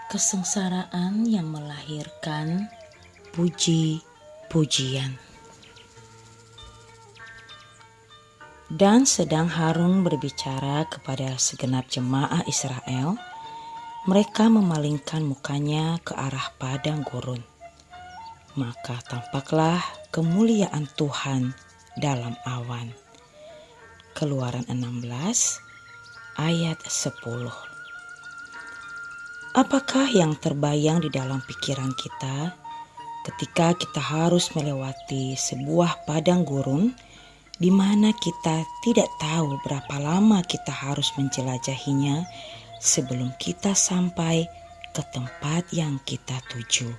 Kesengsaraan yang melahirkan puji-pujian. Dan sedang Harun berbicara kepada segenap jemaah Israel, mereka memalingkan mukanya ke arah padang gurun. Maka tampaklah kemuliaan Tuhan dalam awan. Keluaran 16 ayat 10. Apakah yang terbayang di dalam pikiran kita ketika kita harus melewati sebuah padang gurun di mana kita tidak tahu berapa lama kita harus menjelajahinya sebelum kita sampai ke tempat yang kita tuju?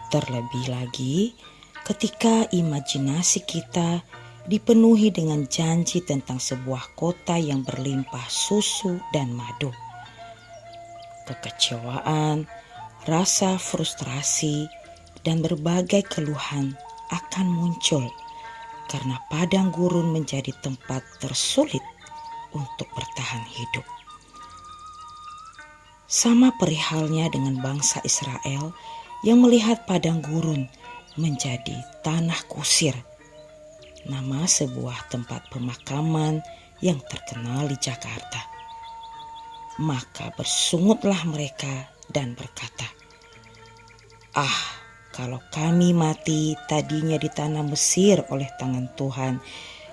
Terlebih lagi ketika imajinasi kita dipenuhi dengan janji tentang sebuah kota yang berlimpah susu dan madu. Kekecewaan, rasa frustrasi, dan berbagai keluhan akan muncul karena padang gurun menjadi tempat tersulit untuk bertahan hidup. Sama perihalnya dengan bangsa Israel yang melihat padang gurun menjadi tanah kusir, nama sebuah tempat pemakaman yang terkenal di Jakarta. Maka bersungutlah mereka dan berkata, kalau kami mati tadinya di tanah Mesir oleh tangan Tuhan,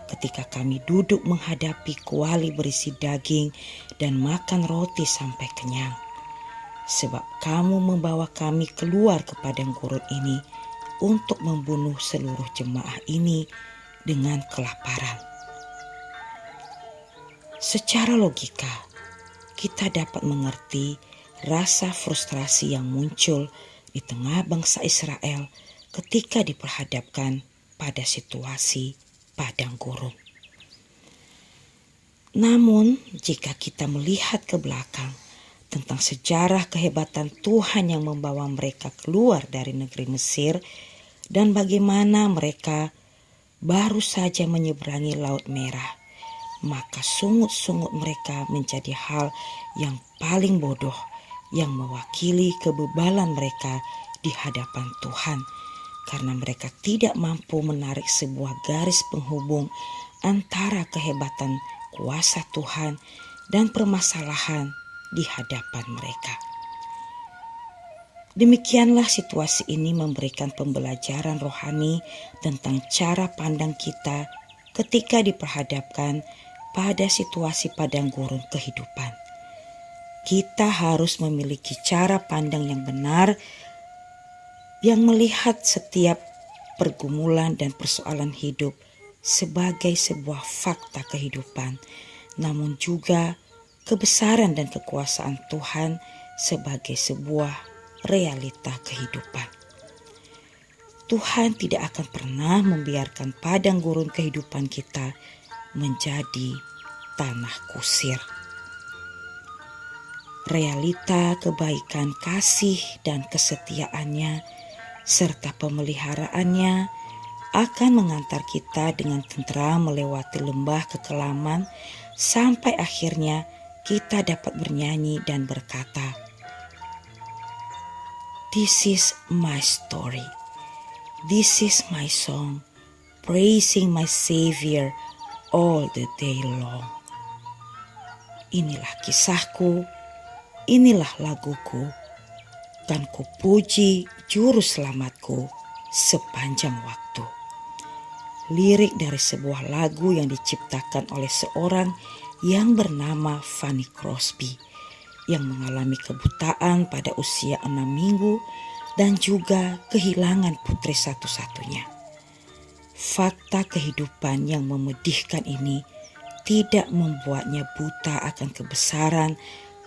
ketika kami duduk menghadapi kuali berisi daging dan makan roti sampai kenyang. Sebab kamu membawa kami keluar ke padang gurun ini untuk membunuh seluruh jemaah ini dengan kelaparan. Secara logika, kita dapat mengerti rasa frustrasi yang muncul di tengah bangsa Israel ketika diperhadapkan pada situasi padang gurun. Namun, jika kita melihat ke belakang tentang sejarah kehebatan Tuhan yang membawa mereka keluar dari negeri Mesir dan bagaimana mereka baru saja menyeberangi Laut Merah, maka sungut-sungut mereka menjadi hal yang paling bodoh yang mewakili kebebalan mereka di hadapan Tuhan, karena mereka tidak mampu menarik sebuah garis penghubung antara kehebatan kuasa Tuhan dan permasalahan di hadapan mereka. Demikianlah situasi ini memberikan pembelajaran rohani tentang cara pandang kita ketika diperhadapkan pada situasi padang gurun kehidupan. Kita harus memiliki cara pandang yang benar yang melihat setiap pergumulan dan persoalan hidup sebagai sebuah fakta kehidupan, namun juga kebesaran dan kekuasaan Tuhan sebagai sebuah realita kehidupan. Tuhan tidak akan pernah membiarkan padang gurun kehidupan kita menjadi tanah kusir. Realita kebaikan kasih dan kesetiaannya serta pemeliharaannya akan mengantar kita dengan tenteram melewati lembah kekelaman sampai akhirnya kita dapat bernyanyi dan berkata, "This is my story. This is my song, praising my Savior all the day long." Inilah kisahku, inilah laguku, dan kupuji juru selamatku sepanjang waktu. Lirik dari sebuah lagu yang diciptakan oleh seorang yang bernama Fanny Crosby, yang mengalami kebutaan pada usia 6 minggu dan juga kehilangan putri satu-satunya. Fakta kehidupan yang memedihkan ini tidak membuatnya buta akan kebesaran,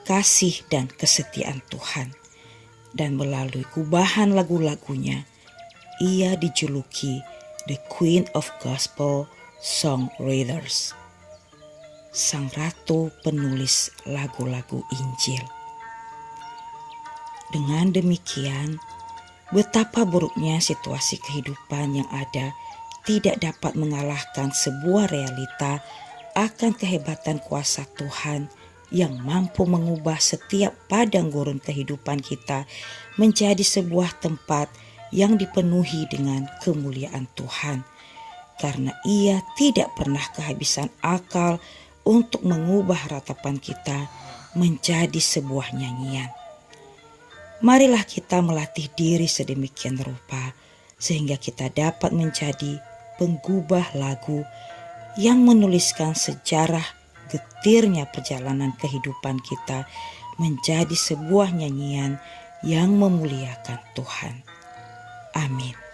kasih dan kesetiaan Tuhan. Dan melalui gubahan lagu-lagunya, ia dijuluki The Queen of Gospel Songwriters, sang ratu penulis lagu-lagu Injil. Dengan demikian, betapa buruknya situasi kehidupan yang ada tidak dapat mengalahkan sebuah realita akan kehebatan kuasa Tuhan yang mampu mengubah setiap padang gurun kehidupan kita menjadi sebuah tempat yang dipenuhi dengan kemuliaan Tuhan. Karena Ia tidak pernah kehabisan akal untuk mengubah ratapan kita menjadi sebuah nyanyian. Marilah kita melatih diri sedemikian rupa sehingga kita dapat menjadi penggubah lagu yang menuliskan sejarah getirnya perjalanan kehidupan kita menjadi sebuah nyanyian yang memuliakan Tuhan. Amin.